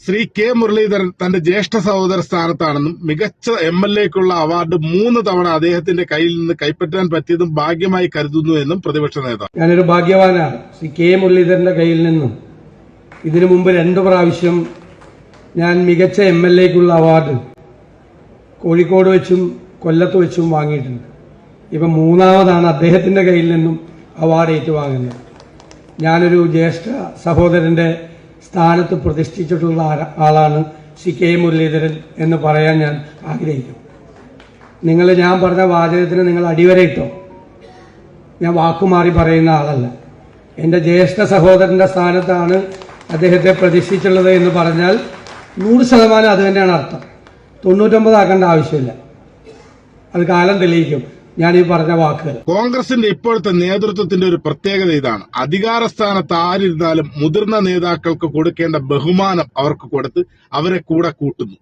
Shri K Muraleedharan തന്റെ ജ്യേഷ്ഠ സഹോദര സ്ഥാനത്താണെന്നും മികച്ച MLA-ക്കുള്ള അവാർഡ് 3 തവണ അദ്ദേഹത്തിന്റെ കയ്യിൽ നിന്ന് കൈപ്പറ്റാൻ പറ്റിയതും ഭാഗ്യമായി കരുതുന്നു എന്നും പ്രതിപക്ഷ നേതാവ്. ഞാനൊരു ഭാഗ്യവാനാണ്. ശ്രീ കെ മുരളീധരന്റെ കയ്യിൽ നിന്നും ഇതിനു മുമ്പ് 2 പ്രാവശ്യം ഞാൻ മികച്ച MLA-ക്കുള്ള അവാർഡ് കോഴിക്കോട് വെച്ചും കൊല്ലത്ത് വെച്ചും വാങ്ങിയിട്ടുണ്ട്. ഇപ്പം 3ാമതാണ് അദ്ദേഹത്തിന്റെ കയ്യിൽ നിന്നും അവാർഡ് ഏറ്റുവാങ്ങുന്നത്. ഞാനൊരു ജ്യേഷ്ഠ സഹോദരന്റെ സ്ഥാനത്ത് പ്രതിഷ്ഠിച്ചിട്ടുള്ള ആളാണ് ശ്രീ കെ മുരളീധരൻ എന്ന് പറയാൻ ഞാൻ ആഗ്രഹിക്കുന്നു. ഞാൻ പറഞ്ഞ വാചകത്തിന് നിങ്ങൾ അടിവരയിട്ടോ? ഞാൻ വാക്കുമാറി പറയുന്ന ആളല്ല. എൻ്റെ ജ്യേഷ്ഠ സഹോദരന്റെ സ്ഥാനത്താണ് അദ്ദേഹത്തെ പ്രതിഷ്ഠിച്ചുള്ളത് എന്ന് പറഞ്ഞാൽ 100% അത് തന്നെയാണ് അർത്ഥം. 99 ആക്കേണ്ട ആവശ്യമില്ല. അത് കാലം തെളിയിക്കും ഞാൻ ഈ പറഞ്ഞ വാക്കുകൾ. കോൺഗ്രസിന്റെ ഇപ്പോഴത്തെ നേതൃത്വത്തിന്റെ ഒരു പ്രത്യേകത ഇതാണ്. അധികാര സ്ഥാനത്ത് ആരിരുന്നാലും മുതിർന്ന നേതാക്കൾക്ക് കൊടുക്കേണ്ട ബഹുമാനം അവർക്ക് കൊടുത്ത് അവരെ കൂടെ കൂട്ടുന്നു.